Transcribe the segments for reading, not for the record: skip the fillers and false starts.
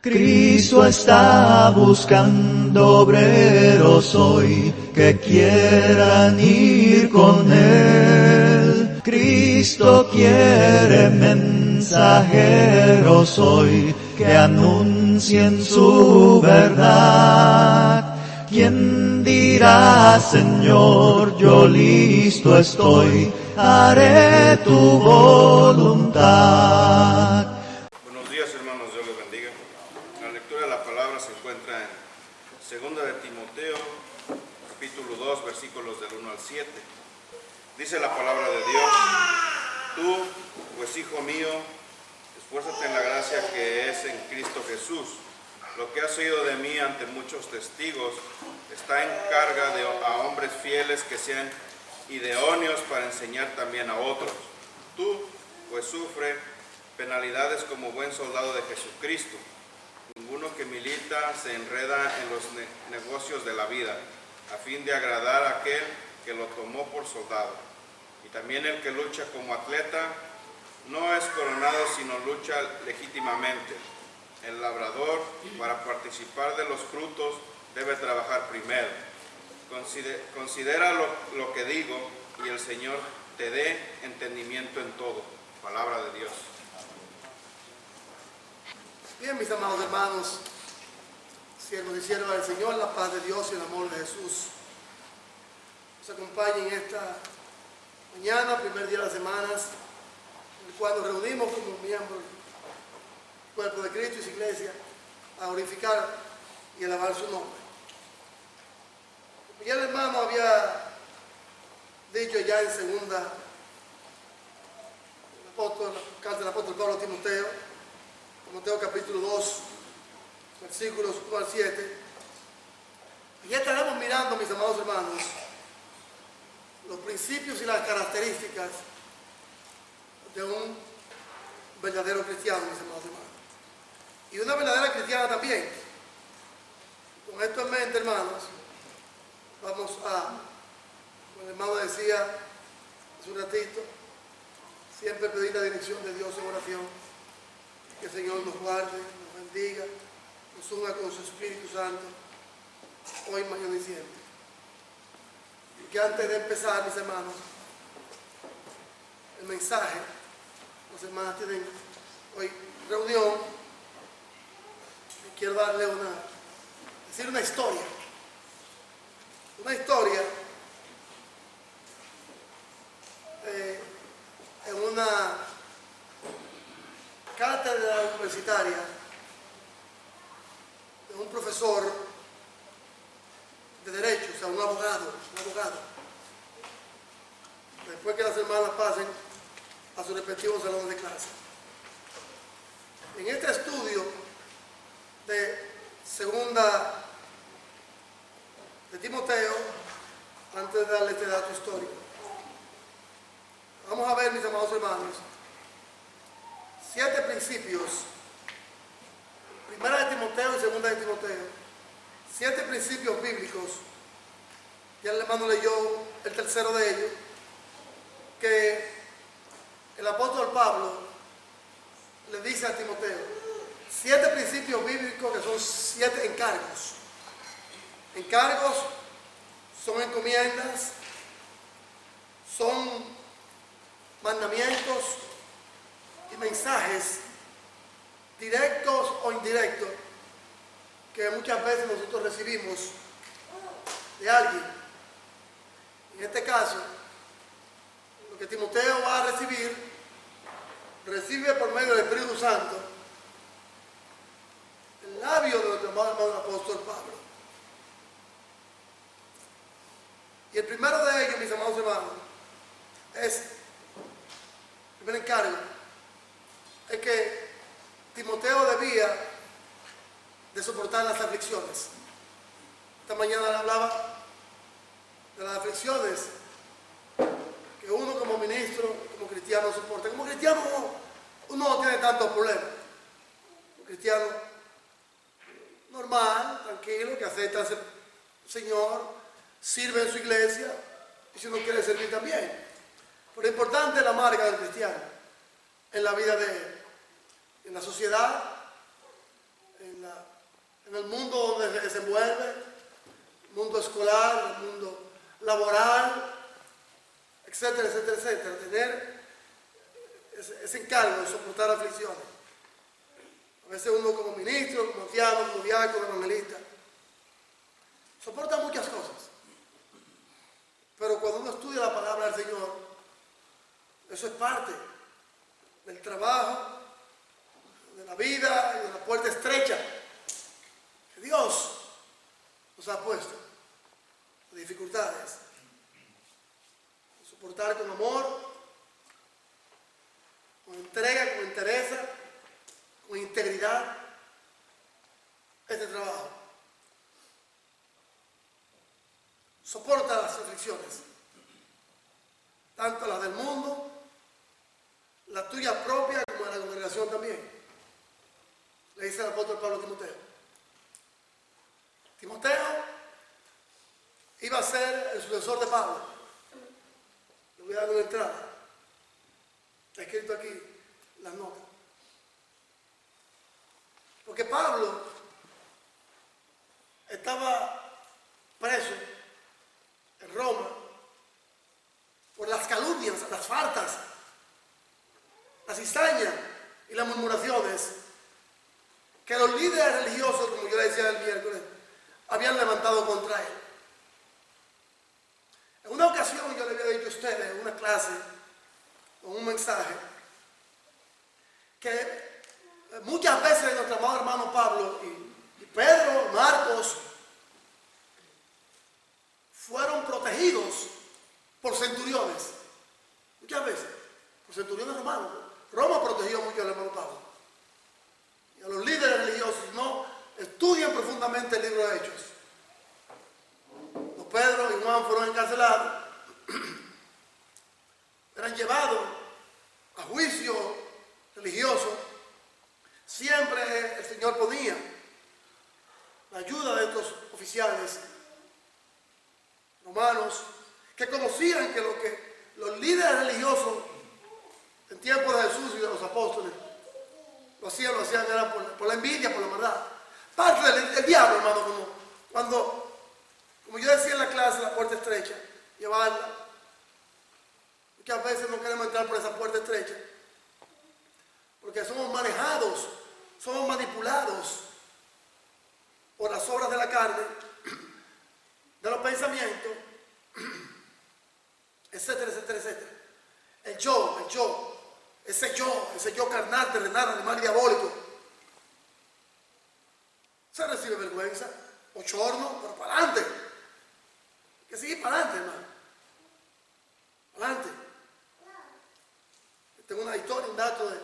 Cristo está buscando obreros hoy que quieran ir con Él. Cristo quiere mensajeros hoy que anuncien su verdad. ¿Quién dirá, Señor, yo listo estoy, haré tu voluntad? Buenos días, hermanos, Dios les bendiga. La lectura de la palabra se encuentra en 2 de Timoteo, capítulo 2, versículos del 1 al 7. Dice la palabra de Dios: Tú, pues hijo mío, esfuérzate en la gracia que es en Cristo Jesús. Lo que has oído de mí ante muchos testigos está en carga a hombres fieles que sean idóneos para enseñar también a otros. Tú, pues sufre penalidades como buen soldado de Jesucristo. Ninguno que milita se enreda en los negocios de la vida, a fin de agradar a aquel que lo tomó por soldado. Y también el que lucha como atleta no es coronado, sino lucha legítimamente. El labrador, para participar de los frutos, debe trabajar primero. Considera lo que digo, y el Señor te dé entendimiento en todo. Palabra de Dios. Bien, mis amados hermanos, siervos y siervas del Señor, la paz de Dios y el amor de Jesús nos acompañen esta mañana, primer día de las semanas, en el cual nos reunimos como miembros del cuerpo de Cristo y su iglesia a glorificar y alabar su nombre. Como ya el hermano había dicho ya en segunda, la carta del apóstol Pablo a Timoteo capítulo 2, versículos 1 al 7. Y ya estaremos mirando, mis amados hermanos, los principios y las características de un verdadero cristiano, mis amados hermanos. Y una verdadera cristiana también. Con esto en mente, hermanos, vamos a, como el hermano decía hace un ratito, siempre pedir la dirección de Dios en oración. Que el Señor nos guarde, nos bendiga, nos una con su Espíritu Santo, hoy, mañana y siempre. Y que antes de empezar, mis hermanos, el mensaje, los hermanos tienen hoy reunión, y quiero darle decir una historia. Una historia en una cátedra universitaria de un profesor de derecho, o sea, un abogado. Después que las hermanas pasen a sus respectivos salones de clase. En este estudio de segunda de Timoteo, antes de darle este dato histórico, vamos a ver, mis amados hermanos, 7 principios, primera de Timoteo y segunda de Timoteo, 7 principios bíblicos. Ya el hermano leyó el tercero de ellos, que el apóstol Pablo le dice a Timoteo, 7 principios bíblicos que son 7 encargos. Encargos son encomiendas, son mandamientos y mensajes directos o indirectos que muchas veces nosotros recibimos de alguien. En este caso, lo que Timoteo va a recibe por medio del Espíritu Santo el labio de nuestro amado apóstol Pablo. Y el primero de ellos, mis amados hermanos, es el primer encargo. Es que Timoteo debía de soportar las aflicciones. Esta mañana le hablaba de las aflicciones que uno como ministro, como cristiano soporta. Como cristiano uno no tiene tantos problemas. Un cristiano normal, tranquilo, que acepta al Señor, sirve en su iglesia y si uno quiere servir también. Pero es importante la marca del cristiano en la vida de él, en la sociedad, en en el mundo donde se desenvuelve, el mundo escolar, el mundo laboral, etcétera, etcétera, etcétera. Tener ese encargo de soportar aflicciones. A veces uno como ministro, como anciano, como diácono, como evangelista, soporta muchas cosas. Pero cuando uno estudia la palabra del Señor, eso es parte del trabajo, de la vida y de la puerta estrecha que Dios nos ha puesto. Las dificultades. Soportar con amor, con entrega, con entereza, con integridad este trabajo. Soporta las aflicciones, tanto las del mundo, la tuya propia, como de la congregación también. Le dice el apóstol Pablo a Timoteo. Timoteo iba a ser el sucesor de Pablo. Le voy a dar una entrada. Está escrito aquí las notas. Porque Pablo estaba preso en Roma por las calumnias, las faltas, las cizañas y las murmuraciones que los líderes religiosos, como yo le decía el miércoles, habían levantado contra él. En una ocasión yo le había dicho a ustedes en una clase, con un mensaje, que muchas veces nuestro amado hermano Pablo y Pedro, Marcos, fueron protegidos por centuriones. Muchas veces, por centuriones romanos. Roma protegió mucho al hermano Pablo. Y a los líderes religiosos, no estudian profundamente el libro de Hechos. Los Pedro y Juan fueron encarcelados, eran llevados a juicio religioso. Siempre el Señor ponía la ayuda de estos oficiales romanos que conocían que lo que los líderes religiosos en tiempos de Jesús y de los apóstoles lo hacían era por la envidia, por la maldad. Parte del diablo, hermano, como yo decía en la clase, la puerta estrecha, llevarla. Muchas veces no queremos entrar por esa puerta estrecha, porque somos manejados, somos manipulados por las obras de la carne, de los pensamientos, etcétera, etcétera, etcétera. El yo, ese yo carnal, terrenal, animal y diabólico. Se recibe vergüenza, bochorno, pero para adelante. Hay que seguir para adelante, hermano. Para adelante. Tengo una historia, un dato de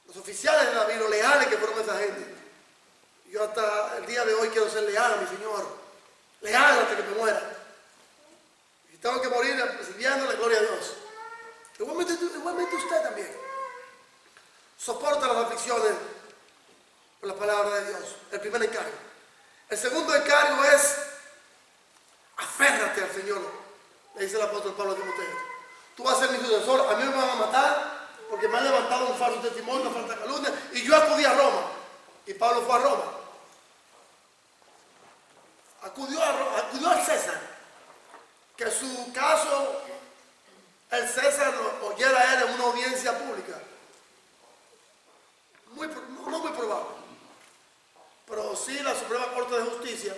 los oficiales de David, los leales que fueron esa gente. Yo hasta el día de hoy quiero ser leal a mi Señor. Leal hasta que me muera. Y tengo que morir sirviéndole, gloria a Dios. Igualmente usted también. Soporta las aflicciones por la palabra de Dios. El primer encargo. El segundo encargo es aférrate al Señor. Le dice el apóstol Pablo a Timoteo. Tú vas a ser mi sucesor, a mí me van a matar porque me han levantado un falso testimonio, una falsa calumnia, y yo acudí a Roma. Y Pablo fue a Roma. Acudió al César, que su caso, el César lo oyera a él en una audiencia pública. No muy probable, pero sí la Suprema Corte de Justicia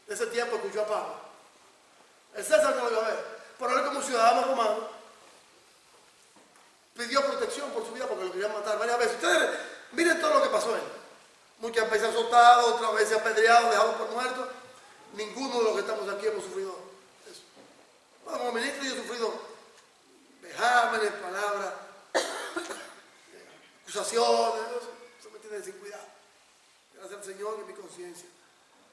de ese tiempo escuchó a Pablo. El César no lo iba a ver, pero él como ciudadano romano pidió protección por su vida porque lo querían matar varias veces. Ustedes miren todo lo que pasó él. Muchas veces azotado, otras veces apedreado, dejado por muerto. Ninguno de los que estamos aquí hemos sufrido eso. Bueno, como ministro yo he sufrido vejámenes, palabras, acusaciones, eso me tiene sin cuidado. Gracias al Señor que mi conciencia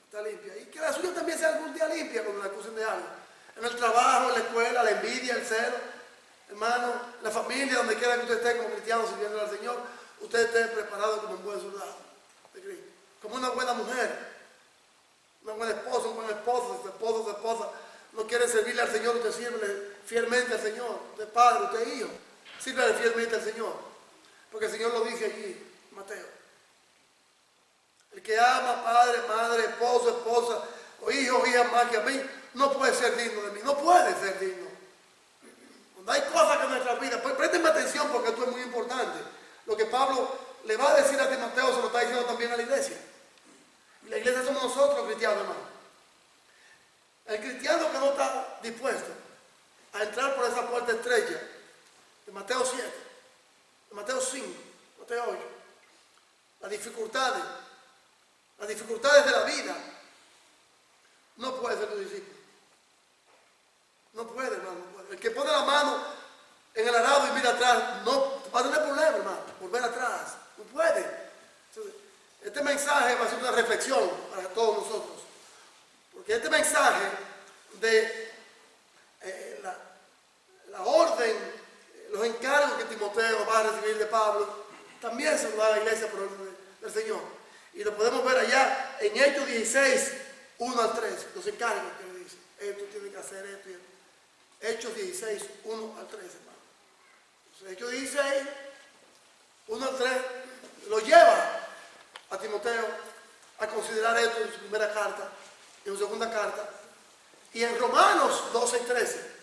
está limpia. Y que la suya también sea algún día limpia cuando la acusen de algo. En el trabajo, en la escuela, la envidia, el celo. Hermano, la familia, donde quiera que usted esté como cristiano sirviendo al Señor, usted esté preparado como un buen soldado de Cristo. Como una buena mujer, una buena esposa, un buen esposo, su esposo, su esposa. No quiere servirle al Señor, usted sirve fielmente al Señor. Usted es padre, usted es hijo. Sírvele fielmente al Señor. Porque el Señor lo dice allí, Mateo. El que ama padre, madre, esposo, esposa, o hijo, hija más que a mí, no puede ser digno de mí, no puede ser digno. Cuando hay cosas que en nuestra vida, pues préstenme atención porque esto es muy importante. Lo que Pablo le va a decir a Timoteo se lo está diciendo también a la iglesia. Y la iglesia somos nosotros, cristianos, hermano. El cristiano que no está dispuesto a entrar por esa puerta estrecha de Mateo 7, de Mateo 5, Mateo 8, las dificultades de la vida, no puede ser tu discípulo. No puede, hermano, no puede. El que pone la mano en el arado y mira atrás, no va a tener problema, hermano, volver atrás. No puede. Entonces, este mensaje va a ser una reflexión para todos nosotros. Porque este mensaje de la orden, los encargos que Timoteo va a recibir de Pablo, también se lo da a la iglesia por orden del Señor. Y lo podemos ver allá en Hechos 16, 1 al 3, los encargos que le dice. Esto tiene que hacer esto y esto. Hechos 16, 1 al 3, hermano. Entonces, Hechos 16, 1 al 3, lo lleva a Timoteo a considerar esto en su primera carta, en su segunda carta. Y en Romanos 12 y 13,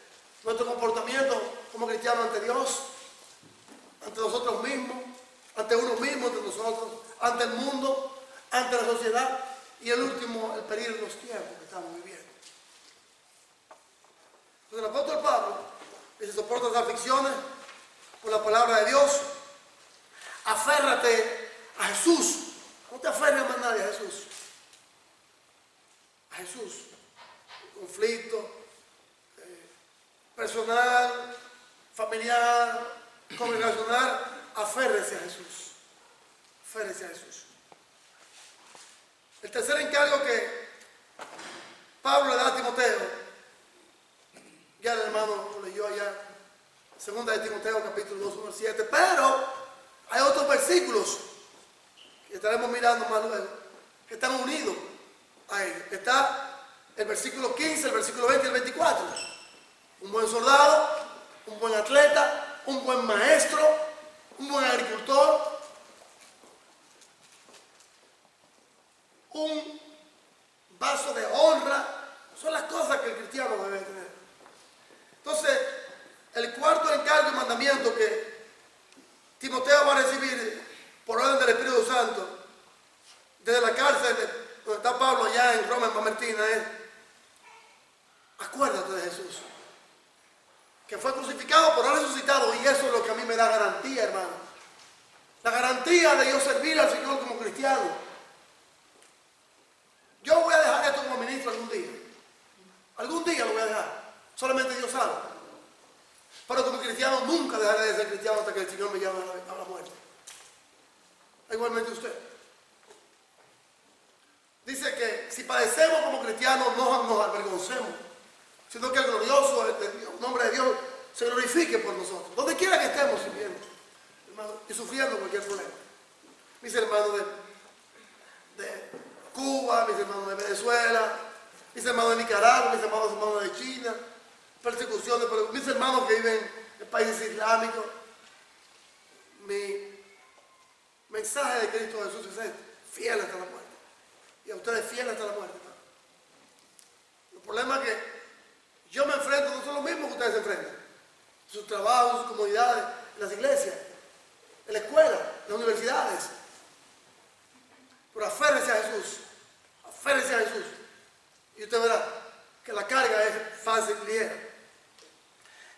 nuestro comportamiento como cristianos ante Dios, ante nosotros mismos, ante uno mismo, ante nosotros, ante el mundo, ante la sociedad y el último, el peligro de los tiempos que estamos viviendo. Entonces el apóstol Pablo dice: soporta las aflicciones por la palabra de Dios, aférrate a Jesús, no te aferres a más nadie, a Jesús. A Jesús. Conflicto personal, familiar, congregacional, aférrese a Jesús. Aférrese a Jesús. El tercer encargo que Pablo le da a Timoteo, ya el hermano lo leyó allá, segunda de Timoteo, capítulo 2, 1 al 7, pero hay otros versículos que estaremos mirando más luego, que están unidos a él. Está el versículo 15, el versículo 20 y el 24. Un buen soldado, un buen atleta, un buen maestro, un buen agricultor, un vaso de honra, son las cosas que el cristiano debe tener. Entonces, el cuarto encargo y mandamiento que Timoteo va a recibir por orden del Espíritu Santo desde la cárcel donde está Pablo allá en Roma, en Mamertina, es: acuérdate de Jesús, que fue crucificado pero ha resucitado, y eso es lo que a mí me da garantía, hermano. La garantía de yo servir al Señor como cristiano. Yo voy a dejar esto como ministro algún día. Algún día lo voy a dejar. Solamente Dios sabe. Pero como cristiano nunca dejaré de ser cristiano hasta que el Señor me llame a la muerte. Igualmente usted. Dice que si padecemos como cristianos no nos avergoncemos, sino que el glorioso nombre de Dios se glorifique por nosotros, donde quiera que estemos sirviendo, hermano, y sufriendo cualquier problema. Mis hermanos de Cuba, mis hermanos de Venezuela, mis hermanos de Nicaragua, mis hermanos de China, persecuciones, mis hermanos que viven en países islámicos. Mi mensaje de Cristo Jesús es este: fiel hasta la muerte. Y a ustedes fieles hasta la muerte, hermano. El problema es que yo me enfrento, no son los mismos que ustedes se enfrentan. Sus trabajos, sus comunidades, en las iglesias, en la escuela, en las universidades. Pero aférrese a Jesús. Aférrese a Jesús. Y usted verá que la carga es fácil y ligera.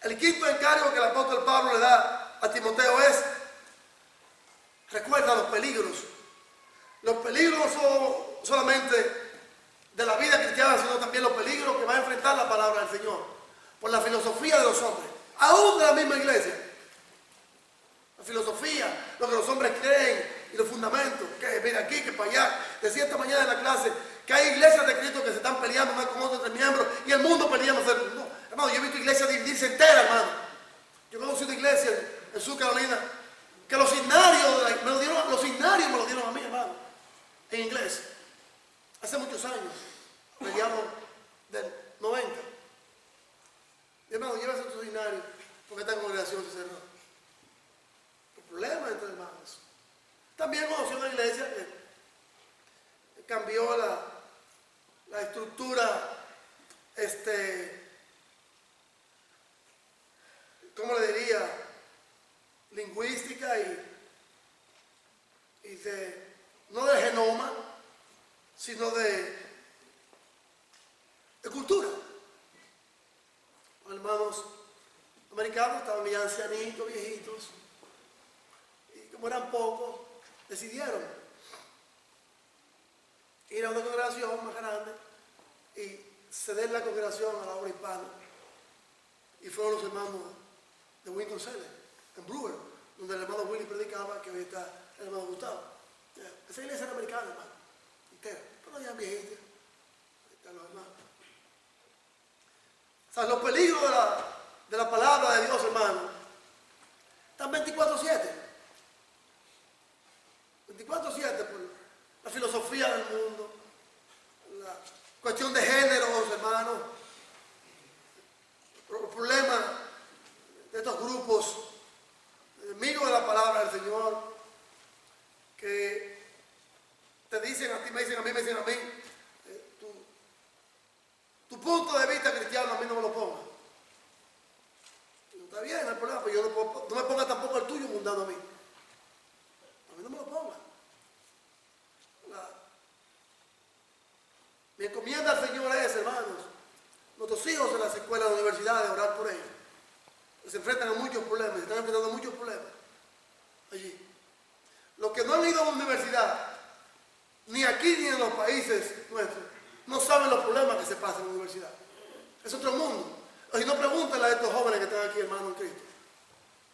El quinto encargo que el apóstol Pablo le da a Timoteo es: recuerda los peligros. Los peligros no son solamente de la vida cristiana, sino también los peligros que va a enfrentar la palabra del Señor por la filosofía de los hombres, aún de la misma iglesia. La filosofía, lo que los hombres creen y los fundamentos, que viene aquí, que para allá. Decía esta mañana en la clase que hay iglesias de Cristo que se están peleando unas con otras entre miembros y el mundo peleando. No, hermano, yo he visto iglesias dividirse enteras, hermano. Yo conocí una iglesia en Sur Carolina que los signarios me lo dieron a mí, hermano, en inglés, hace muchos años, a mediados del 90. Y hermano, llévese tu signario porque esta congregación se cerró. El problema entre hermanos. También conocí una iglesia cambió la estructura, ¿cómo le diría? Lingüística y no de genoma, sino de cultura. Los hermanos americanos estaban ya ancianitos, viejitos, y como eran pocos, decidieron ir a una congregación más grande y ceder la congregación a la obra hispana. Y fueron los hermanos de Winston-Salem, en Brewer, donde el hermano Willy predicaba, que hoy está el hermano Gustavo. Esa iglesia era americana, hermano, entera, pero ya viejita. Ahí están los hermanos. O sea, los peligros de la palabra de Dios, hermano, están 24/7. 24/7 por la filosofía del mundo, la cuestión de géneros, hermano, los problemas de estos grupos enemigos de la palabra del Señor, que te dicen a ti, me dicen a mí, tu punto de vista cristiano a mí no me lo ponga. No está bien, no hay problema, pero yo no me ponga tampoco el tuyo mundano a mí. A mí no me lo ponga. Mi encomienda al Señor es, hermanos, nuestros hijos en las escuelas, en las universidades, orar por ellos. Se enfrentan a muchos problemas, se están enfrentando a muchos problemas allí. Los que no han ido a la universidad, ni aquí ni en los países nuestros, no saben los problemas que se pasan en la universidad. Es otro mundo. Si no, pregúntenle a estos jóvenes que están aquí, hermanos en Cristo.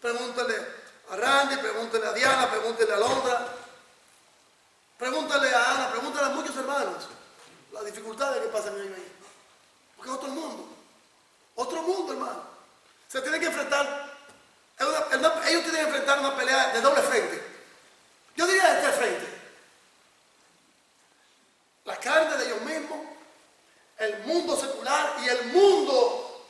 Pregúntenle a Randy, pregúntenle a Diana, pregúntenle a Londra, pregúntenle a Ana, pregúntenle a muchos hermanos las dificultades que pasan ellos ahí. Porque es otro mundo, hermano. Se tienen que enfrentar, ellos tienen que enfrentar una pelea de doble frente. Yo diría de 3 frentes. La carne de ellos mismos, el mundo secular y el mundo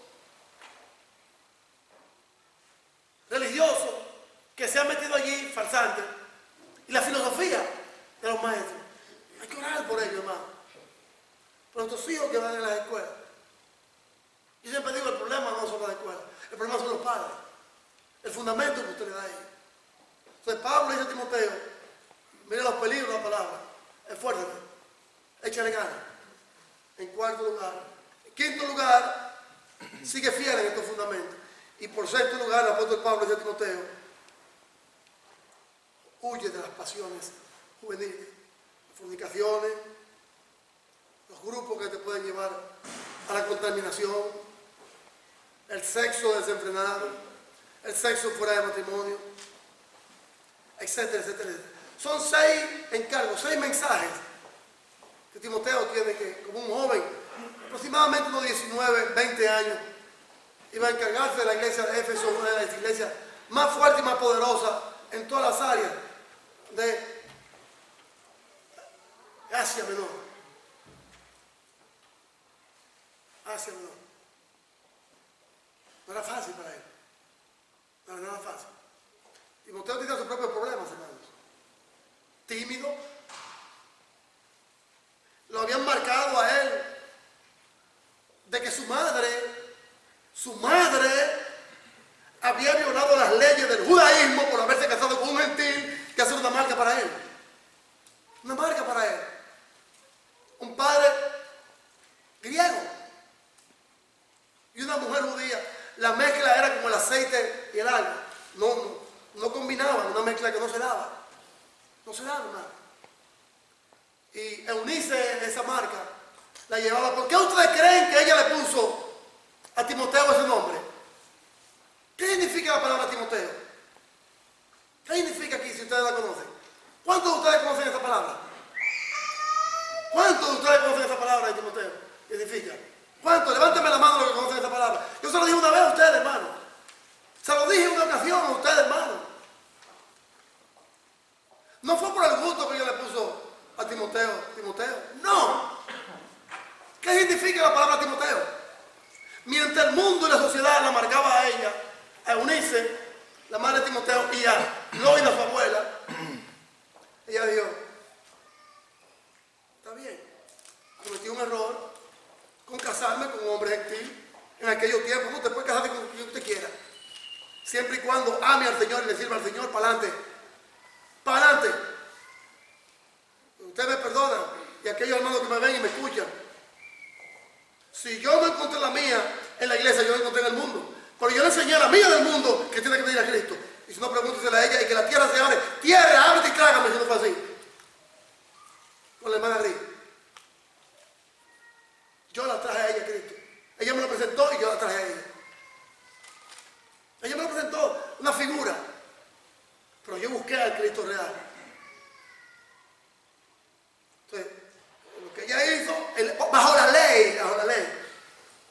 religioso que se ha metido allí, farsante, y la filosofía de los maestros. Hay que orar por ellos, hermano. Por nuestros hijos que van en las escuelas. Yo siempre digo, el problema no son las escuelas, el problema son los padres. El fundamento que usted le da a ellos. Entonces Pablo dice a Timoteo, mire los peligros de la palabra, esfuérzate, échale ganas. En cuarto lugar. En quinto lugar, sigue fiel en estos fundamentos. Y por sexto lugar, el apóstol Pablo dice a Timoteo, huye de las pasiones juveniles, las fornicaciones, los grupos que te pueden llevar a la contaminación, el sexo desenfrenado, el sexo fuera de matrimonio, etcétera, etcétera. Son 6 encargos, 6 mensajes que Timoteo tiene que, como un joven, aproximadamente unos 19, 20 años, iba a encargarse de la iglesia de Éfeso, una de las iglesias más fuertes y más poderosas en todas las áreas de Asia Menor. Asia Menor. No era fácil para él. No era nada fácil. Timoteo tenía sus propios problemas, hermanos. Tímido. Lo habían marcado a él de que su madre había violado las leyes del judaísmo por haberse casado con un gentil, que hace una marca para él. Una marca para él. Un padre griego y una mujer judía. La mezcla era como el aceite y el agua. No combinaban, una mezcla que no se daba. No se daba, hermano. Y Eunice, esa marca, la llevaba. ¿Por qué ustedes creen que ella le puso a Timoteo ese nombre? ¿Qué significa la palabra Timoteo? ¿Qué significa aquí si ustedes la conocen? ¿Cuántos de ustedes conocen esa palabra? ¿Cuántos de ustedes conocen esa palabra de Timoteo? ¿Qué significa? ¿Cuántos? Levántame la mano los que conocen esa palabra. Yo se lo dije una vez a ustedes, hermano. Se lo dije en una ocasión a ustedes, hermano. No fue por el gusto que ella le puso a Timoteo. No. ¿Qué significa la palabra Timoteo? Mientras el mundo y la sociedad la marcaba a ella, a Eunice, la madre de Timoteo, y a Loida, su abuela, ella dijo, está está bien. Cometí un error con casarme con un hombre gentil. En aquellos tiempos, no te puede casar con quien usted quiera. Siempre y cuando ame al Señor y le sirva al Señor, para adelante. Para adelante. Ustedes me perdonan. Y aquellos hermanos que me ven y me escuchan. Si yo no encontré la mía en la iglesia, yo la encontré en el mundo. Pero yo le enseñé a la mía del mundo que tiene que venir a Cristo. Y si no, pregúntesela a ella y que la tierra se abre. Tierra, ábrete y trágame, si no fue así. Con la hermana Gris. Yo la traje a ella, Cristo. Ella me lo presentó y yo la traje a ella. Ella me lo presentó, una figura. Pero yo busqué al Cristo real. Entonces, lo que ella hizo, bajo la ley.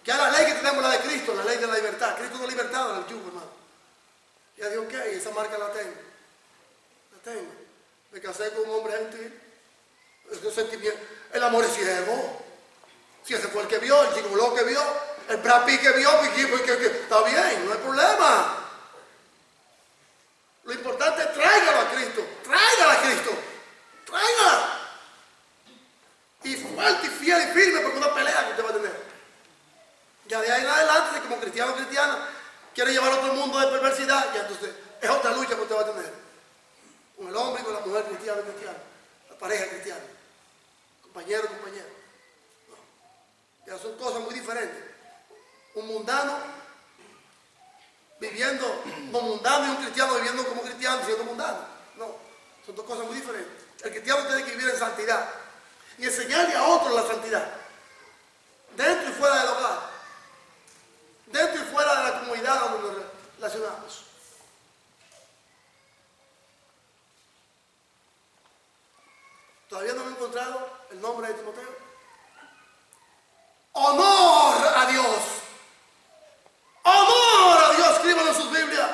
Ya la ley que tenemos, la de Cristo, la ley de la libertad. Cristo no libertad, el yugo, hermano. Ella dijo, ok, esa marca la tengo. La tengo. Me casé con un hombre gentil. Ese sentimiento. El amor es ciego. Si ese fue el que vio, el chico loco que vio, el Brad Pitt que vio, está bien, no hay problema. Lo importante es tráigalo a Cristo. Tráigala a Cristo. Tráigala. Y fuerte y fiel y firme, porque una pelea que usted va a tener. Ya de ahí en adelante, como cristiano o cristiana, quiere llevar a otro mundo de perversidad, ya entonces es otra lucha que usted va a tener. Con el hombre y con la mujer cristiana, la pareja cristiana, compañero, compañera. No. Ya son cosas muy diferentes. Un mundano viviendo como mundano y un cristiano viviendo como cristiano siendo mundano. No, son dos cosas muy diferentes. El cristiano tiene que vivir en santidad y enseñarle a otros la santidad, dentro y fuera del hogar, dentro y fuera de la comunidad donde nos relacionamos. Todavía no me he encontrado el nombre de Timoteo. Honor a Dios. Honor a Dios. Escríbanlo en sus Biblias.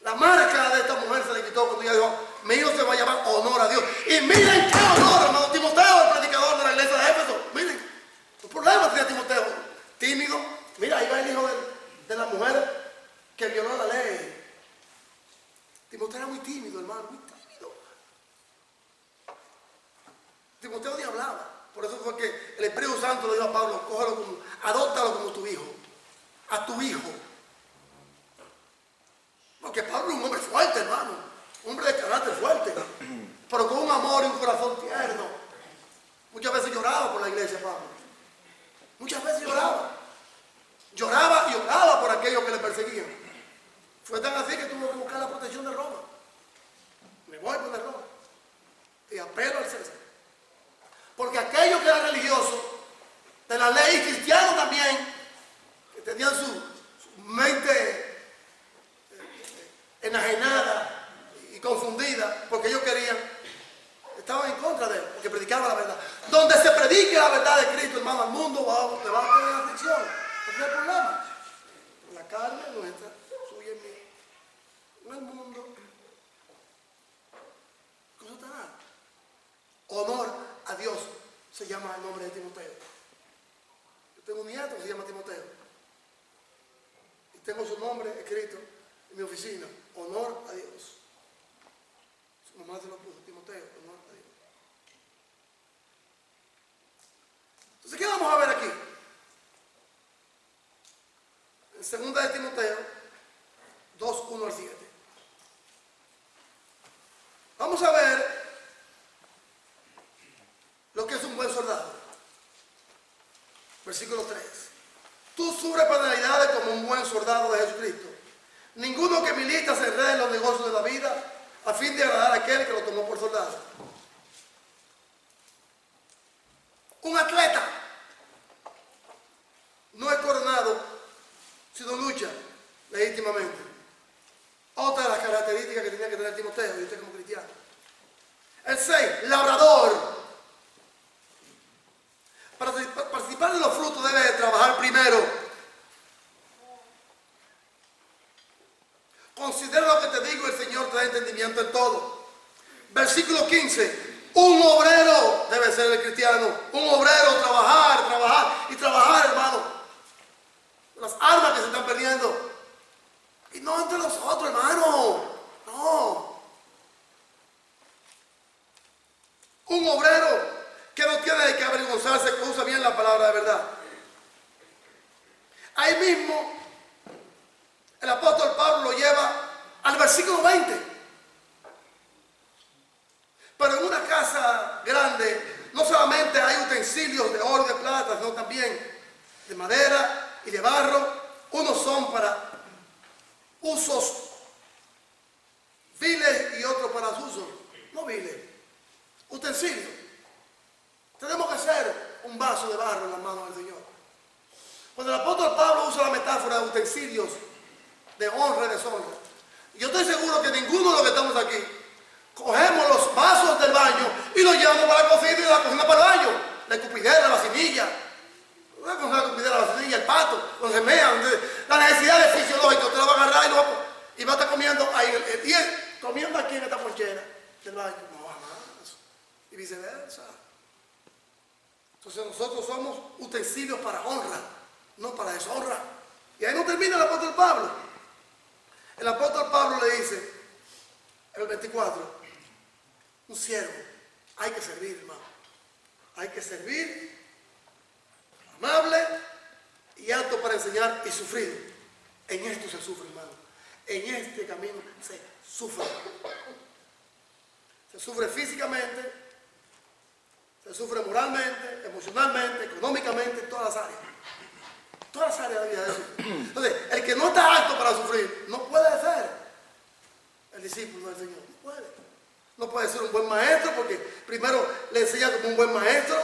La marca de esta mujer se le quitó cuando ella dijo, mi hijo se va a llamar honor a Dios. Y miren qué honor, hermano. Timoteo, el predicador de la iglesia de Éfeso. Miren, un problema tenía Timoteo. Tímido. Mira, ahí va el hijo de la mujer que violó la ley. Timoteo era muy tímido, hermano, muy tímido. Timoteo ni hablaba. Por eso fue que el Espíritu Santo le dijo a Pablo, cógelo adóptalo como tu hijo. A tu hijo. Porque Pablo es un hombre fuerte, hermano. Un hombre de carácter fuerte. Pero con un amor y un corazón tierno. Muchas veces lloraba por la iglesia, Pablo. Muchas veces lloraba. Lloraba y oraba por aquellos que le perseguían. Fue tan así que tuvo que buscar la protección de Roma. Me voy por Roma. Y apelo al César. Porque aquellos que eran religiosos, de la ley, cristianos también, que tenían su mente enajenada y confundida, porque ellos querían, estaban en contra de él, porque predicaba la verdad. Donde se predique la verdad de Cristo, hermano, al mundo te va a tener aflicción. No hay problema. La carne nuestra, suya y mía. En el mundo. ¿Cosa está nada? Honor a Dios se llama el nombre de Timoteo. Yo tengo un nieto que se llama Timoteo. Y tengo su nombre escrito en mi oficina. Honor a Dios. Su mamá se lo puso, Timoteo, honor a Dios. Entonces, ¿qué vamos a ver aquí? En segunda de Timoteo 2, 1 al 7. Vamos a ver lo que es un buen soldado. Versículo 3. Tú sufres penalidades como un buen soldado de Jesucristo. Ninguno que milita se enreda en los negocios de la vida a fin de agradar a aquel que lo tomó por soldado. Un atleta no es coronado si no lucha legítimamente. Otra de las características que tenía que tener Timoteo y usted como cristiano. El 6, labrador. Para participar de los frutos debe de trabajar primero. Considera lo que te digo, el Señor te da entendimiento en todo. Versículo 15. Un obrero debe ser el cristiano. Un obrero, trabajar y trabajar, hermano. Las armas que se están perdiendo. Y no entre nosotros, hermano. No. Un obrero que no tiene que avergonzarse, que usa bien la palabra de verdad. Ahí mismo, el apóstol Pablo lo lleva al versículo 20. Pero en una casa grande, no solamente hay utensilios de oro y de plata, sino también de madera y de barro. Unos son para usos viles y otros para usos no viles. Utensilios. Tenemos que hacer un vaso de barro en las manos del Señor. Cuando el apóstol Pablo usa la metáfora de utensilios de honra y deshonra, yo estoy seguro que ninguno de los que estamos aquí cogemos los vasos del baño y los llevamos para la cocina y de la cocina para el baño. La escupidera, la vacinilla. La escupidera, la vacinilla, el pato, donde se mean. La necesidad de fisiológica, usted lo va a agarrar y va a estar comiendo ahí, comiendo aquí en esta ponchera del baño. No, jamás. Y viceversa. Entonces nosotros somos utensilios para honra, no para deshonra. Y ahí no termina el apóstol Pablo. El apóstol Pablo le dice, en el 24, un siervo, hay que servir, hermano. Hay que servir, amable y apto para enseñar y sufrir. En esto se sufre, hermano. En este camino se sufre. Se sufre físicamente, se sufre moralmente, emocionalmente, económicamente, en todas las áreas. Todas las áreas de la vida de Jesús. Entonces, el que no está apto para sufrir, no puede ser el discípulo del Señor. No puede. No puede ser un buen maestro, porque primero le enseña como un buen maestro,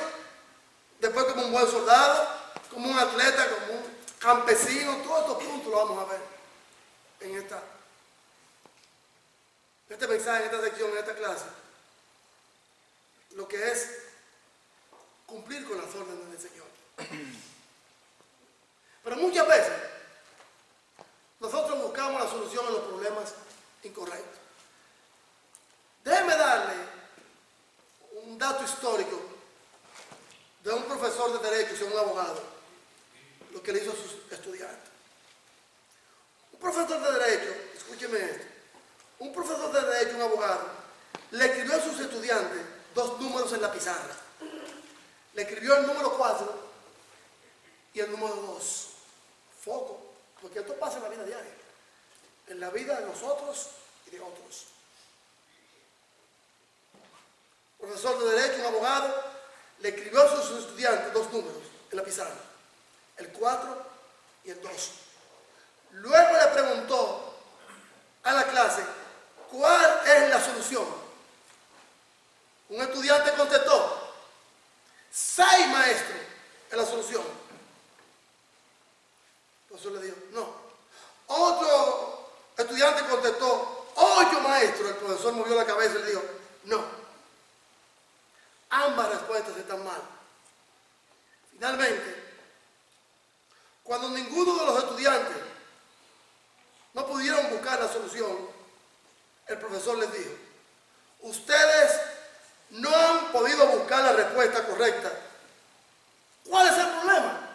después como un buen soldado, como un atleta, como un campesino. Todos estos puntos los vamos a ver en este mensaje, en esta sección, en esta clase. Lo que es cumplir con las órdenes del Señor. Pero muchas veces nosotros buscamos la solución a los problemas incorrectos. Déjeme darle un dato histórico de un profesor de derecho, sea un abogado, lo que le hizo a sus estudiantes. Un profesor de derecho, escúcheme esto, un profesor de derecho, un abogado, le escribió a sus estudiantes 2 números en la pizarra. Le escribió el número 4 y el número 2. Foco, porque esto pasa en la vida diaria, en la vida de nosotros y de otros. Profesor de derecho, un abogado, le escribió a sus estudiantes 2 números en la pizarra, el 4 y el 2. Luego le preguntó a la clase, ¿cuál es la solución? Un estudiante contestó, 6 maestros es la solución. El profesor le dijo, no. Otro estudiante contestó, 8 maestros. El profesor movió la cabeza y le dijo, no. Ambas respuestas están mal. Finalmente, cuando ninguno de los estudiantes no pudieron buscar la solución, el profesor les dijo, ustedes no han podido buscar la respuesta correcta. ¿Cuál es el problema?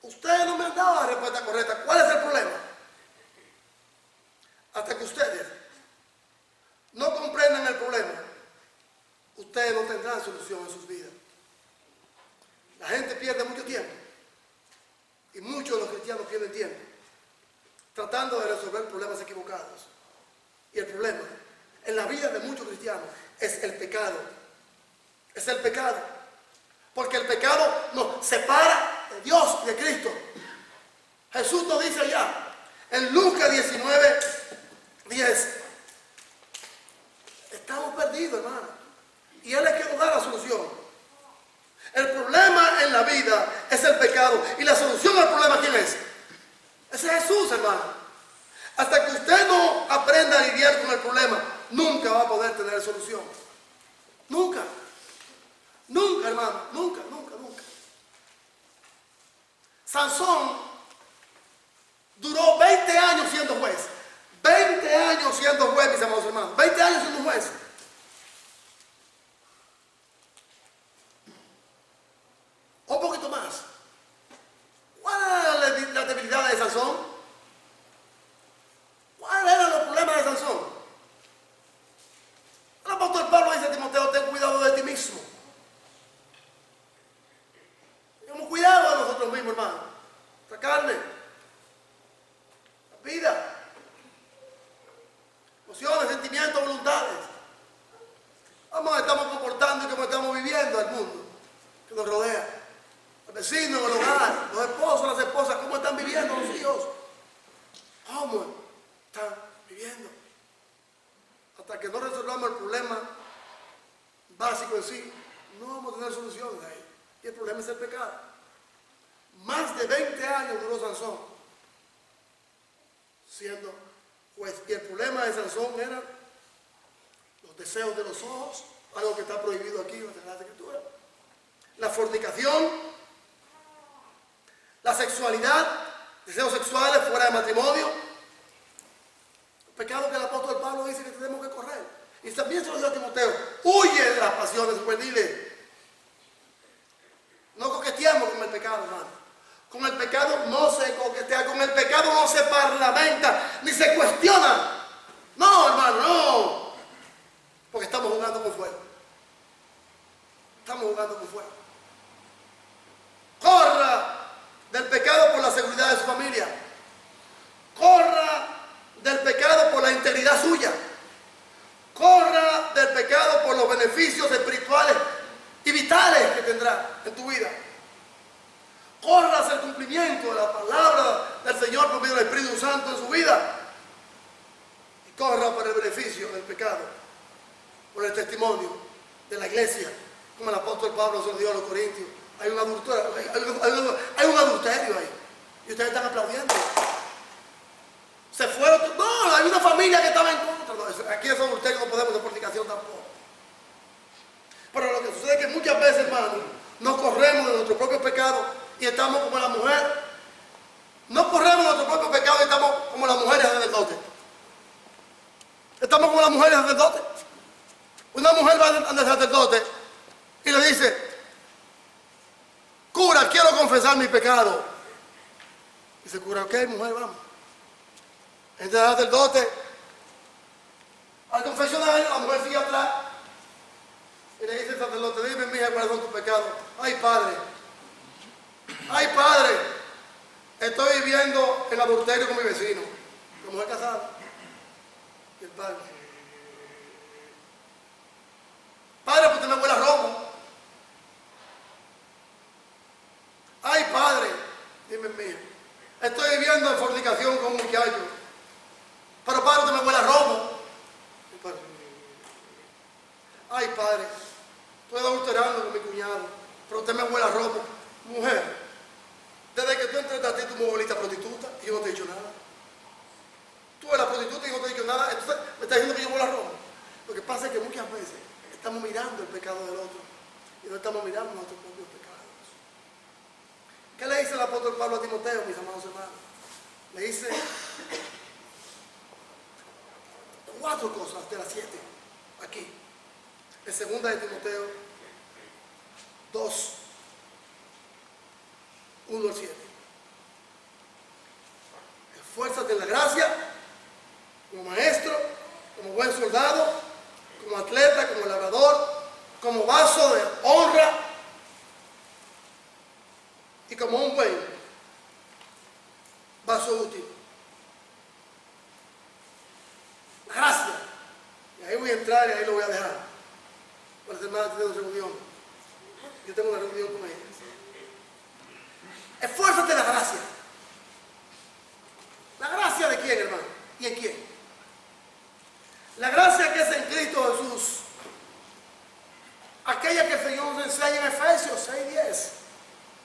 Ustedes no me han dado la respuesta correcta. ¿Cuál es el problema? Hasta que ustedes no comprendan el problema, ustedes no tendrán solución en sus vidas. La gente pierde mucho tiempo. Y muchos de los cristianos pierden tiempo tratando de resolver problemas equivocados. Y el problema en la vida de muchos cristianos es el pecado. Es el pecado. Porque el pecado nos separa de Dios y de Cristo. Jesús nos dice allá, en Lucas 19:10, estamos perdidos, hermano. Y Él es quien nos da la solución. El problema en la vida es el pecado. Y la solución al problema, ¿quién es? Ese es Jesús, hermano. Hasta que usted no aprenda a lidiar con el problema, nunca va a poder tener solución. Nunca. Nunca, hermano. Nunca, nunca, nunca. Sansón duró 20 años siendo juez. 20 años siendo juez, mis amados hermanos. 20 años siendo juez. Un poquito más. ¿Cuál era la debilidad de Sansón? ¿Cuáles eran los problemas de Sansón? El apóstol Pablo dice a Timoteo, cómo nos estamos comportando y cómo estamos viviendo al mundo que nos rodea. El vecino, en el hogar, los esposos, las esposas, cómo están viviendo los hijos. ¿Cómo están viviendo? Hasta que no resolvamos el problema básico en sí, no vamos a tener soluciones ahí. Y el problema es el pecado. Más de 20 años duró Sansón siendo juez. Y el problema de Sansón era los deseos de los ojos, algo que está prohibido aquí en la Sagrada Escritura. La fornicación, la sexualidad, deseos sexuales fuera de matrimonio. El pecado que el apóstol Pablo dice que tenemos que correr. Y también se lo dijo a Timoteo: huye de las pasiones juveniles. No coqueteamos con el pecado, hermano. Con el pecado no se coquetea, con el pecado no se parlamenta, ni se cuestiona. No, hermano, no. Porque estamos jugando con fuego. Estamos jugando con fuego. Corra del pecado por la seguridad de su familia. Corra del pecado por la integridad suya. Corra del pecado por los beneficios espirituales y vitales que tendrá en tu vida. Corra hacia el cumplimiento de la palabra del Señor por medio del Espíritu Santo en su vida. Y corra por el beneficio del pecado, por el testimonio de la iglesia, como el apóstol Pablo se lo dio a los corintios. Hay un adulterio ahí. Y ustedes están aplaudiendo. Se fueron. No, hay una familia que estaba en contra. No, aquí es adulterio, no podemos de fornicación tampoco. Pero lo que sucede es que muchas veces, hermano, no corremos de nuestro propio pecado y estamos como la mujer. No corremos de nuestro propio pecado y estamos como las mujeres sacerdotes. Estamos como las mujeres sacerdotes. Una mujer va al sacerdote y le dice: cura, quiero confesar mi pecado. Dice: cura, ok, mujer, vamos. Entra el sacerdote al confesionario, la mujer sigue atrás y le dice al sacerdote: dime, mija, cuáles son tus pecados. Ay, padre, estoy viviendo el adulterio con mi vecino. La mujer casada. Y el padre: padre, pues usted me huele a romo. Ay, padre, dime, mija, estoy viviendo en fornicación con un muchacho. Pero padre, usted me huele a romo. El padre: ay, padre, estoy adulterando con mi cuñado, pero usted me huele a romo. Mujer, desde que tú entraste a ti, tú me volviste prostituta y yo no te he dicho nada. Tú eres la prostituta y yo no te he dicho nada. Entonces me estás diciendo que yo huele a romo. Lo que pasa es que muchas veces estamos mirando el pecado del otro y no estamos mirando nuestros propios pecados. ¿Qué le dice el apóstol Pablo a Timoteo, mis amados hermanos? Le dice 4 cosas de las 7 aquí. En 2 de Timoteo 2, 1 al 7. Esfuérzate en la gracia, como maestro, como buen soldado, como atleta, como labrador, como vaso de honra y como un buen vaso útil. Gracia. Y ahí voy a entrar y ahí lo voy a dejar. Para las hermanas tienen reunión. Yo tengo una reunión con ellas. Esfuérzate en la gracia. ¿La gracia de quién, hermano? ¿Y en quién? La gracia que es en Cristo Jesús. Aquella que el Señor nos enseña en Efesios 6:10.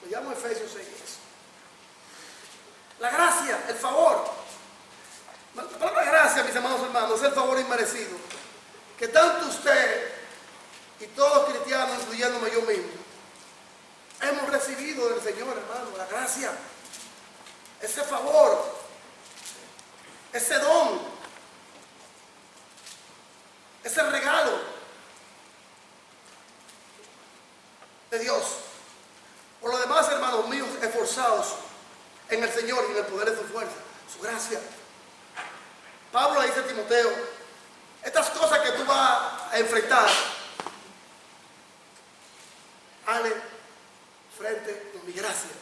Lo llamo Efesios 6:10. La gracia, el favor. La palabra gracia, mis amados hermanos, es el favor inmerecido que tanto usted y todos los cristianos, incluyéndome yo mismo, hemos recibido del Señor, hermano. La gracia, ese favor, ese don, ese regalo de Dios. Por lo demás, hermanos míos, esforzados en el Señor y en el poder de su fuerza, su gracia. Pablo le dice a Timoteo: estas cosas que tú vas a enfrentar, hazle frente con mi gracia.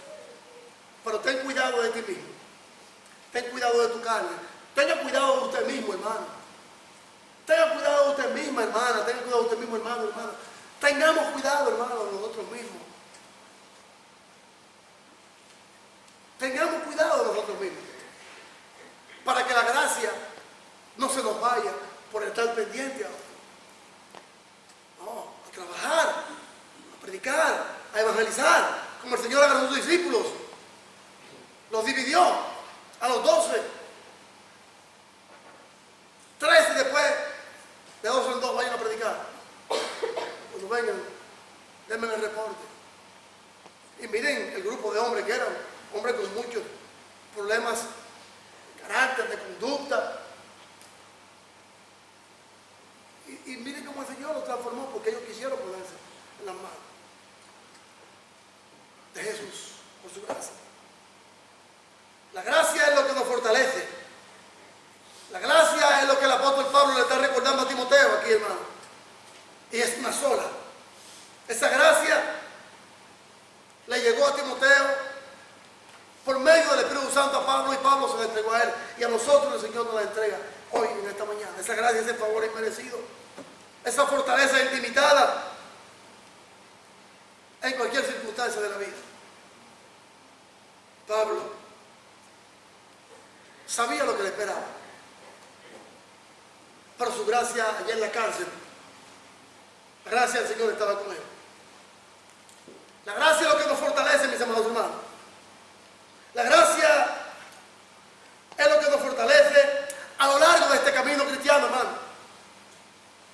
Pero ten cuidado de ti mismo. Ten cuidado de tu carne. Tenga cuidado de usted mismo, hermano. Tenga cuidado de usted misma, hermana. Tenga cuidado de usted mismo, hermano, hermana. Tengamos cuidado, hermano, de nosotros mismos. Tengamos cuidado de nosotros mismos. Para que la gracia no se nos vaya por estar pendiente a otro. No, a trabajar, a predicar, a evangelizar. Como el Señor agarró a sus discípulos. Los dividió a los 12. 13 después, de 2 en 2 vayan a predicar. Cuando vengan, denme el reporte. Y miren el grupo de hombres que eran, hombres con muchos problemas de carácter, de conducta. Y miren cómo el Señor los transformó, porque ellos quisieron ponerse en las manos de Jesús, por su gracia. La gracia es lo que nos fortalece. La gracia es lo que el apóstol Pablo le está recordando a Timoteo aquí, hermano. Y es una sola. Esa gracia le llegó a Timoteo por medio del Espíritu Santo a Pablo, y Pablo se la entregó a él. Y a nosotros el Señor nos la entrega hoy, en esta mañana. Esa gracia, ese favor inmerecido. Esa fortaleza ilimitada en cualquier circunstancia de la vida. Pablo sabía lo que le esperaba. Pero su gracia allá en la cárcel, la gracia del Señor estaba con él. La gracia es lo que nos fortalece, mis amados hermanos. La gracia es lo que nos fortalece a lo largo de este camino cristiano, hermano.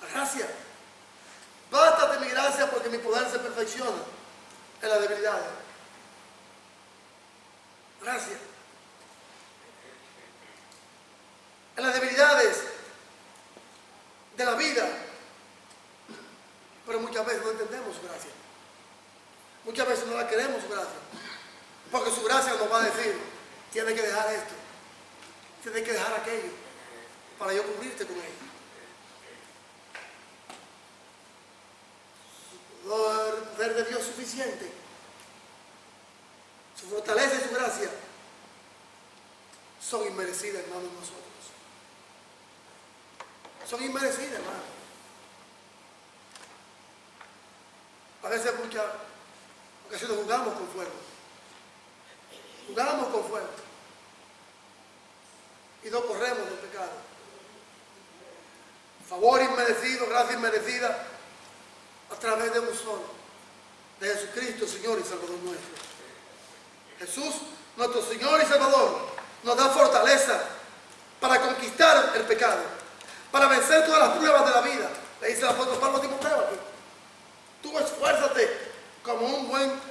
La gracia. Bástate mi gracia, porque mi poder se perfecciona en la debilidad. Gracia. En las debilidades de la vida. Pero muchas veces no entendemos su gracia. Muchas veces no la queremos su gracia. Porque su gracia nos va a decir, tienes que dejar esto, tienes que dejar aquello, para yo cubrirte con ello. El poder de Dios suficiente, su fortaleza y su gracia son inmerecidas, hermanos, nosotros. Son inmerecidas, hermano. A veces muchas ocasiones jugamos con fuego. Jugamos con fuego. Y no corremos del pecado. Favor inmerecido, gracia inmerecida, a través de un solo, de Jesucristo, Señor y Salvador nuestro. Jesús, nuestro Señor y Salvador, nos da fortaleza para conquistar el pecado, para vencer todas las pruebas de la vida. Le dice el apóstol Pablo a Timoteo aquí. Tú esfuérzate como un buen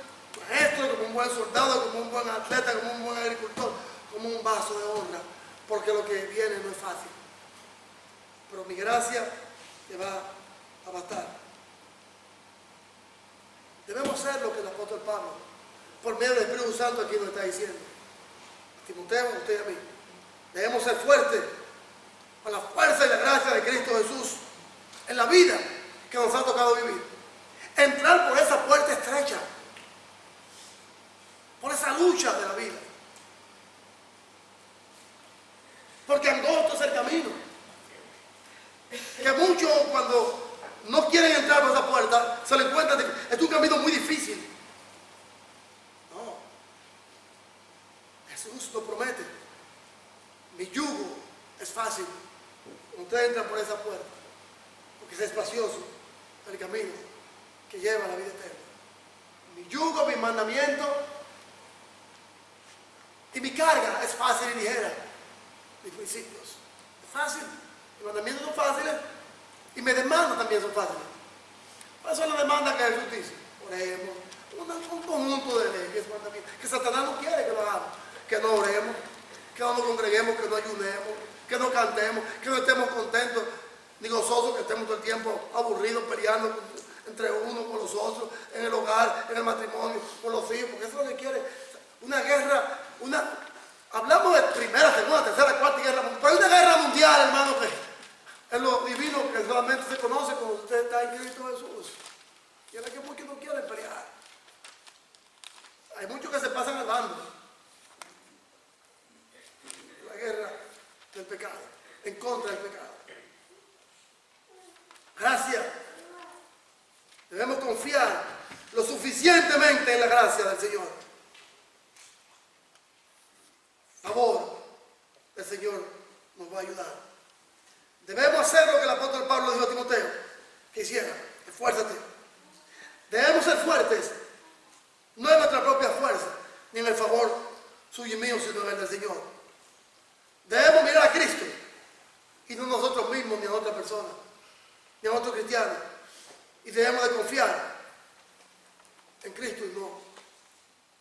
maestro, como un buen soldado, como un buen atleta, como un buen agricultor, como un vaso de honra, porque lo que viene no es fácil. Pero mi gracia te va a bastar. Debemos ser lo que el apóstol Pablo, por medio del Espíritu Santo, aquí nos está diciendo. A Timoteo, a usted y a mí. Debemos ser fuertes con la fuerza y la gracia de Cristo Jesús en la vida que nos ha tocado vivir. Entrar por esa puerta estrecha, por esa lucha de la vida. Porque angosto es el camino. Que muchos, cuando no quieren entrar por esa puerta, se le encuentran es un camino muy difícil. No. Jesús lo promete. Mi yugo es fácil. Cuando ustedes entran por esa puerta, porque es espacioso el camino que lleva a la vida eterna. Mi yugo, mi mandamiento y mi carga es fácil y ligera. Mis principios. Es fácil. Mis mandamientos son fáciles y mis demandas también son fáciles. ¿Cuáles son las demandas que Jesús dice? Oremos. Un conjunto de leyes, mandamientos, que Satanás no quiere que lo hagamos. Que no oremos, que no nos congreguemos, que no ayunemos, que no cantemos, que no estemos contentos ni gozosos, que estemos todo el tiempo aburridos, peleando entre unos con los otros, en el hogar, en el matrimonio, con los hijos, porque eso es lo que quiere. Una guerra, hablamos de primera, segunda, tercera, cuarta guerra mundial, pero hay una guerra mundial, hermano, que es lo divino que solamente se conoce cuando usted está en Cristo Jesús. Y es la que muchos no quieren pelear. Hay muchos que se pasan al bando. La guerra del pecado, en contra del pecado. Gracia. Debemos confiar lo suficientemente en la gracia del Señor. Favor del Señor nos va a ayudar. Debemos hacer lo que el apóstol Pablo dijo a Timoteo que hiciera. Esfuérzate. Debemos ser fuertes, no en nuestra propia fuerza, ni en el favor suyo y mío, sino en el del Señor. Debemos mirar a Cristo y no nosotros mismos, ni a otra persona, ni a otro cristiano. Y debemos de confiar en Cristo y no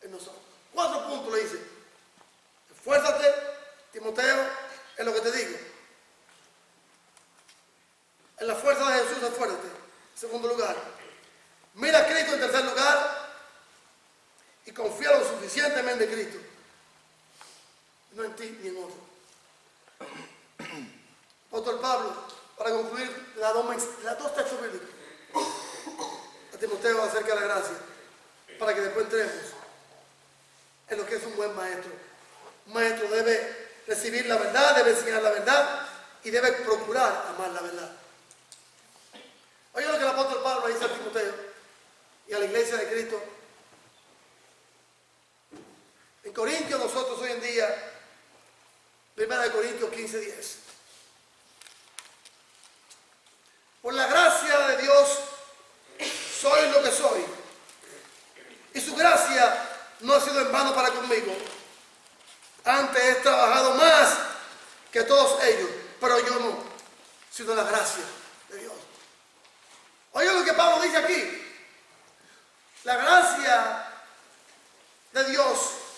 en nosotros. 4 puntos le dice. Esfuérzate, Timoteo, en lo que te digo. En la fuerza de Jesús, esfuérzate. En segundo lugar, mira a Cristo. En tercer lugar, y confía lo suficientemente en Cristo, no en ti ni en otro. Apóstol Pablo, para concluir, las dos textos bíblicos a Timoteo acerca de la gracia, para que después entremos en lo que es un buen maestro. Un maestro debe recibir la verdad, debe enseñar la verdad y debe procurar amar la verdad. Oye lo que el apóstol Pablo dice a Timoteo y a la iglesia de Cristo. En Corintios, nosotros hoy en día, 1 Corintios 15:10. Por la gracia de Dios soy lo que soy, y su gracia no ha sido en vano para conmigo. Antes he trabajado más que todos ellos, pero yo no, sino la gracia de Dios. Oye lo que Pablo dice aquí. La gracia de Dios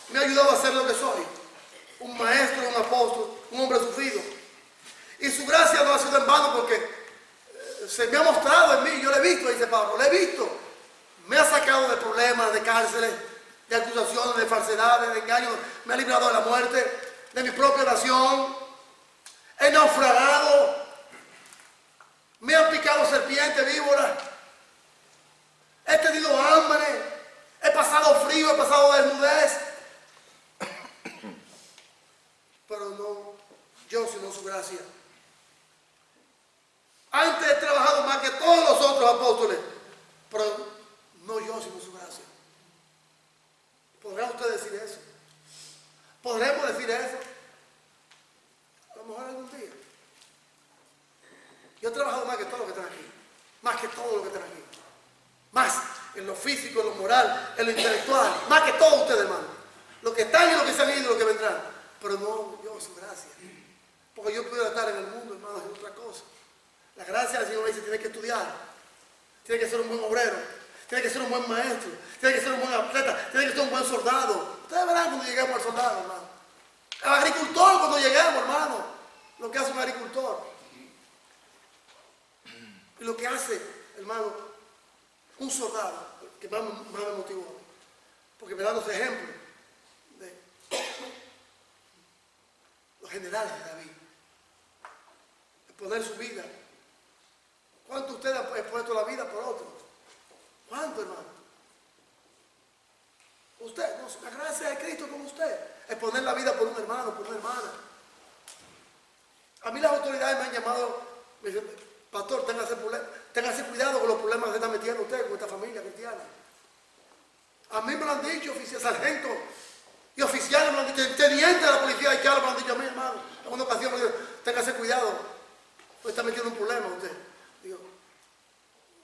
me ha ayudado a ser lo que soy. Un maestro, un apóstol, un hombre sufrido. Y su gracia no ha sido en vano porque se me ha mostrado en mí. Yo le he visto, dice Pablo, le he visto. Me ha sacado de problemas, de cárceles, de acusaciones, de falsedades, de engaños. Me ha librado de la muerte, de mi propia nación. He naufragado. Me han picado serpientes, víboras. He tenido hambre. He pasado frío, he pasado desnudez. Pero no yo, sino su gracia. Antes he trabajado más que todos los otros apóstoles, pero no yo, sino su gracia. ¿Podrá usted decir eso? ¿Podremos decir eso? A lo mejor algún día. Yo he trabajado más que todos los que están aquí. Más que todos los que están aquí. Más en lo físico, en lo moral, en lo intelectual. Más que todos ustedes, hermano. Los que están y los que se han ido y los que vendrán. Pero no yo, su gracia. Porque yo pudiera estar en el mundo, hermano, haciendo otra cosa. La gracia del Señor me dice, tiene que estudiar. Tiene que ser un buen obrero. Tiene que ser un buen maestro. Tiene que ser un buen atleta. Tiene que ser un buen soldado. Ustedes verán cuando lleguemos al soldado, hermano. El agricultor cuando lleguemos, hermano. Lo que hace un agricultor. Y lo que hace, hermano, un soldado, que más me motivó. Porque me dan los ejemplos de los generales de David. De poner su vida. ¿Cuánto usted ha puesto la vida por otro? ¿Cuánto, hermano? Usted, no, la gracia de Cristo con usted es poner la vida por un hermano, por una hermana. A mí las autoridades me han llamado, me dicen, pastor, téngase cuidado con los problemas que se está metiendo usted con esta familia cristiana. A mí me lo han dicho, oficial, sargento y oficiales me lo han dicho, teniente de la policía de Calo me lo han dicho a mí, hermano. En una ocasión me dijeron, téngase cuidado, usted está metiendo un problema usted. Digo,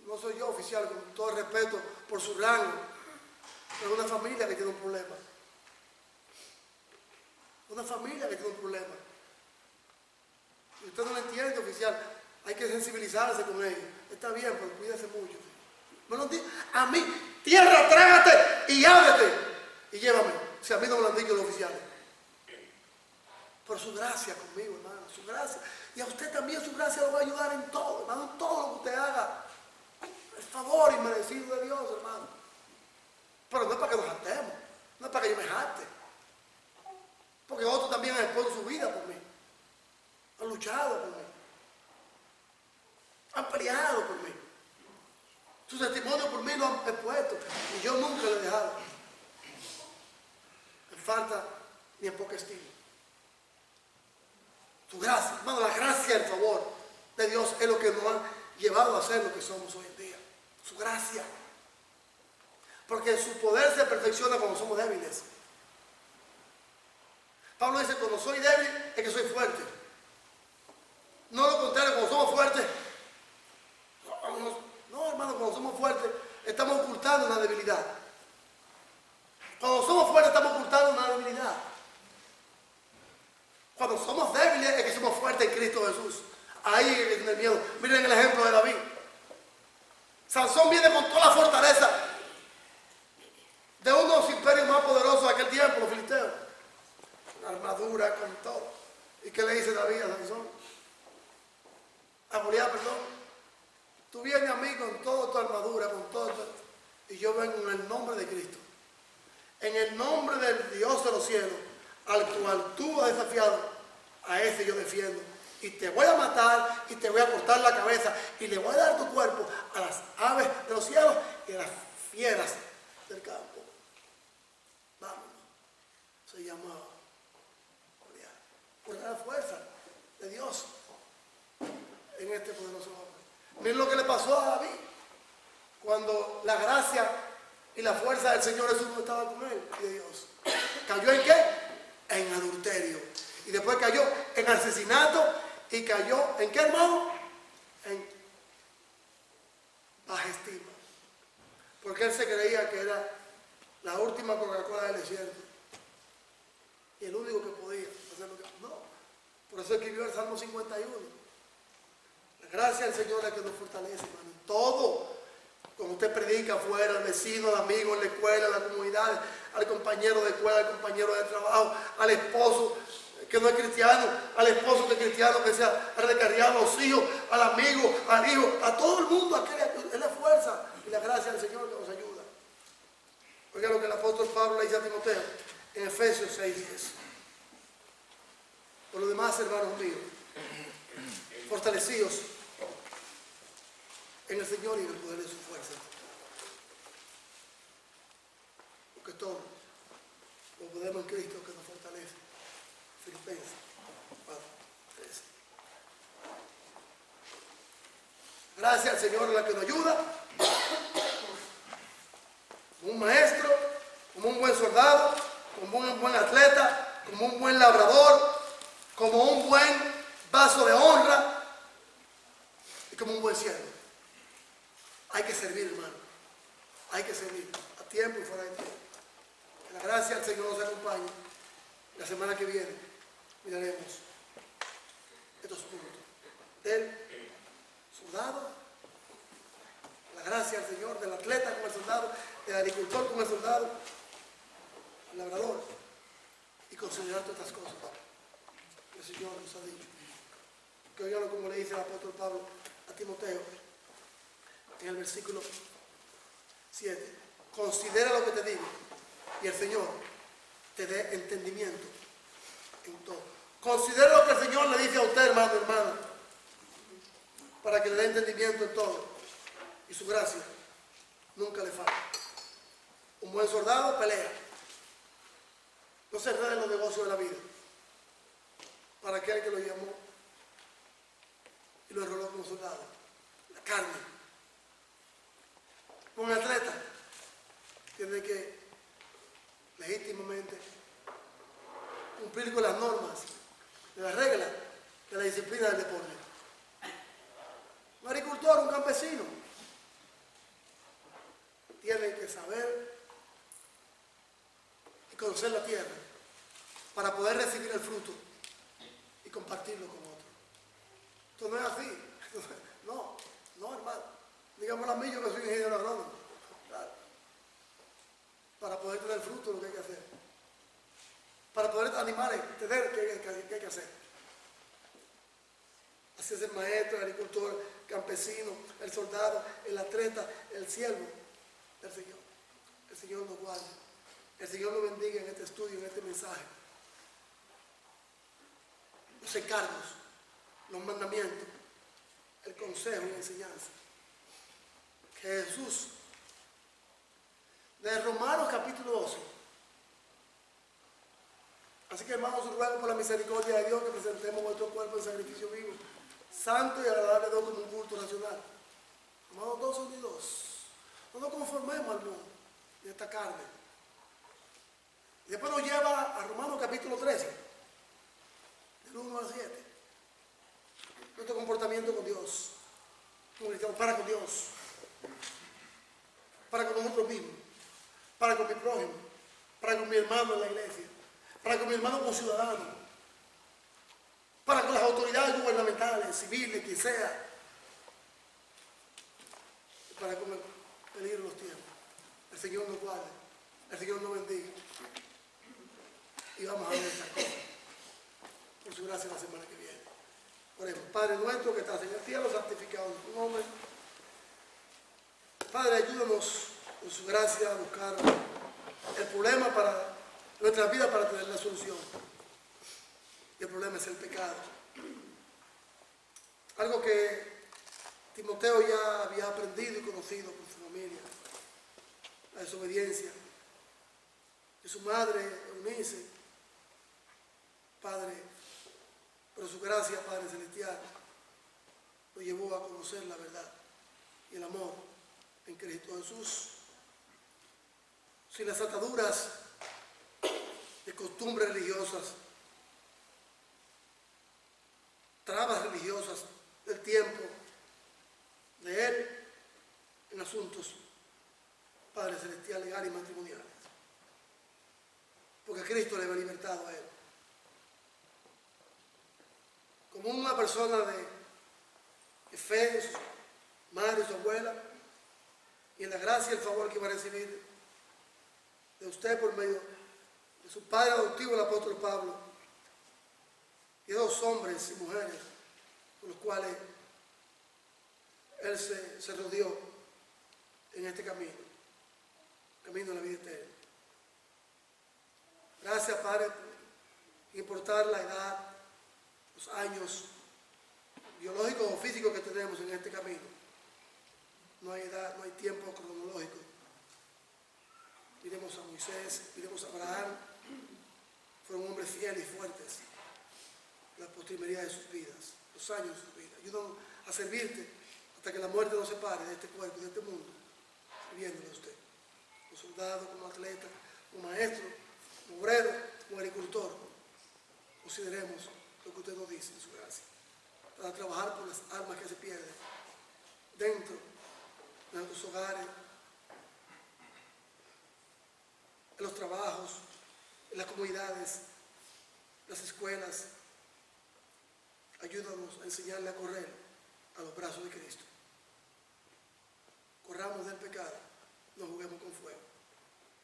no soy yo oficial, con todo el respeto por su rango, pero una familia que tiene un problema. Una familia que tiene un problema. Y usted no lo entiende, oficial, hay que sensibilizarse con ellos. Está bien, pero cuídese mucho. Me lo dice, a mí, tierra, trágate y ábrete y llévame. Si a mí no me lo han dicho los oficiales. Por su gracia conmigo, hermano, su gracia. Y a usted también su gracia lo va a ayudar en todo, hermano, en todo lo que usted haga. El favor inmerecido de Dios, hermano. Pero no es para que nos jactemos, no es para que yo me jacte. Porque otros también han expuesto su vida por mí. Han luchado por mí. Han peleado por mí. Su testimonio por mí lo han expuesto. Y yo nunca lo he dejado. En falta ni en poca estima. Su gracia, hermano, la gracia y el favor de Dios es lo que nos ha llevado a ser lo que somos hoy en día. Su gracia. Porque su poder se perfecciona cuando somos débiles. Pablo dice, cuando soy débil es que soy fuerte. No lo contrario, cuando somos fuertes. No, hermano, cuando somos fuertes estamos ocultando una debilidad. Cuando somos fuertes estamos ocultando una debilidad. Cuando somos débiles es que somos fuertes en Cristo Jesús. Ahí es que tiene miedo. Miren el ejemplo de David. Sansón viene con toda la fortaleza de uno de los imperios más poderosos de aquel tiempo, los filisteos. Una armadura con todo. ¿Y qué le dice David a Sansón? A Goliat, perdón. Tú vienes a mí con toda tu armadura, con todo tu... Y yo vengo en el nombre de Cristo. En el nombre del Dios de los cielos, al cual tú has desafiado, a ese yo defiendo. Y te voy a matar y te voy a cortar la cabeza y le voy a dar tu cuerpo a las aves de los cielos y a las fieras del campo. Vámonos. Se llama Goliat. Por la fuerza de Dios en este poderoso hombre. Miren lo que le pasó a David cuando la gracia y la fuerza del Señor Jesús no estaba con él y de Dios. ¿Cayó en qué? En adulterio. Y después cayó en asesinato y cayó en qué, hermano? En baja estima. Porque él se creía que era la última Coca-Cola del desierto. Y el único que podía hacer lo que... No. Por eso escribió el Salmo 51. La gracia del Señor es la que nos fortalece, hermano. Todo. Cuando usted predica afuera, al vecino, al amigo, en la escuela, en la comunidad, al compañero de escuela, al compañero de trabajo, al esposo que no es cristiano, al esposo que es cristiano, que sea recargado, a los hijos, al amigo, al hijo, a todo el mundo, a que es la fuerza y la gracia del Señor que nos ayuda. Oiga lo que el apóstol Pablo le dice a Timoteo en Efesios 6:10. Por lo demás, hermanos míos, fortalecidos en el Señor y en el poder de su fuerza. Porque todo lo podemos en Cristo que nos fortalece. Filipenses 4:13. Gracias al Señor en la que nos ayuda, como un maestro, como un buen soldado, como un buen atleta, como un buen labrador, como un buen vaso de honra y como un buen siervo. Hay que servir, hermano. Hay que servir a tiempo y fuera de tiempo. Que la gracia del Señor nos acompañe. La semana que viene miraremos estos puntos del soldado, la gracia del Señor, del atleta con el soldado, del agricultor con el soldado, el labrador, y considerar todas estas cosas que el Señor nos ha dicho. Que oigan como le dice el apóstol Pablo a Timoteo en el versículo 7. Considera lo que te digo y el Señor te dé entendimiento en todo. Considera lo que el Señor le dice a usted, hermano, hermana, para que le dé entendimiento en todo. Y su gracia nunca le falta. Un buen soldado pelea. No se enreda en los negocios de la vida. Para aquel que lo llamó y lo enroló como soldado. La carne. Un atleta tiene que legítimamente cumplir con las normas, de las reglas, de la disciplina del deporte. Un agricultor, un campesino, tiene que saber y conocer la tierra para poder recibir el fruto y compartirlo con otros. Esto no es así. No, hermano. Dígamelo a mí, yo que soy ingeniero agrónomo. Claro. Para poder tener fruto, lo que hay que hacer. Para poder animar, entender qué hay que hacer. Así es el maestro, el agricultor, el campesino, el soldado, el atleta, el siervo del Señor. El Señor nos guarde. El Señor nos bendiga en este estudio, en este mensaje. Los encargos, los mandamientos, el consejo y la enseñanza. Que Jesús, de Romanos capítulo 12. Así que hermanos, ruego por la misericordia de Dios que presentemos vuestro cuerpo en sacrificio vivo, santo y agradable a Dios como un culto nacional. Amados, todos son unidos. No nos conformemos al mundo de esta carne. Y después nos lleva a Romanos capítulo 13, del 1 al 7. Nuestro comportamiento con Dios, como cristianos, para con Dios, para con nosotros mismos, para con mi prójimo, para con mi hermano en la iglesia, para con mi hermano como ciudadano, para con las autoridades gubernamentales, civiles, quien sea, para con el peligro de los tiempos. El Señor nos guarde, el Señor nos bendiga. Y vamos a ver estas cosas, por su gracia, la semana que viene. Oremos. Padre nuestro que estás en el cielo, santificado en tu nombre. Padre, ayúdanos con su gracia a buscar el problema para nuestra vida, para tener la solución. Y el problema es el pecado. Algo que Timoteo ya había aprendido y conocido por su familia. La desobediencia de su madre, Eunice. Padre, por su gracia, Padre Celestial, lo llevó a conocer la verdad y el amor en Cristo Jesús. Sin las ataduras de costumbres religiosas, trabas religiosas del tiempo de Él en asuntos, Padre Celestial, legales y matrimoniales. Porque Cristo le había libertado a Él. Como una persona de fe en su madre y su abuela, y en la gracia y el favor que iba a recibir de usted por medio de su padre adoptivo, el apóstol Pablo, y de dos hombres y mujeres con los cuales él se rodeó en este camino de la vida eterna. Gracias, Padre, por importar la edad, los años biológicos o físicos que tenemos en este camino. No hay edad, no hay tiempo cronológico. Miremos a Moisés, miremos a Abraham, fueron hombres fieles y fuertes. La postrimería de sus vidas, los años de su vida. Ayúdanos a servirte hasta que la muerte nos separe de este cuerpo y de este mundo, sirviéndole a usted. Como soldado, como atleta, como maestro, como obrero, como agricultor. Consideremos lo que usted nos dice en su gracia, para trabajar por las almas que se pierden dentro de nuestros hogares, en los trabajos, en las comunidades, en las escuelas. Ayúdanos a enseñarle a correr a los brazos de Cristo. Corramos del pecado, no juguemos con fuego.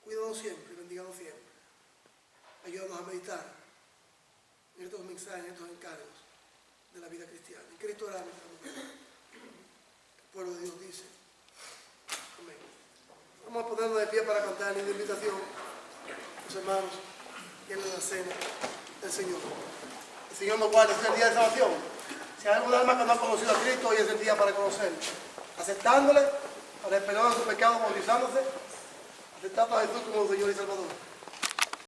Cuídanos siempre, bendíganos siempre. Ayúdanos a meditar en estos mensajes, en estos encargos de la vida cristiana. En Cristo oramos, el pueblo de Dios dice. Amén. Vamos a ponernos de pie para cantar la invitación, los hermanos, tienen la cena del Señor. El Señor nos guarde, es el día de salvación. Si hay alguna alma que no ha conocido a Cristo, hoy es el día para conocerlo. Aceptándole, para el perdón de sus pecados, bautizándose, aceptando a Jesús como Señor y Salvador.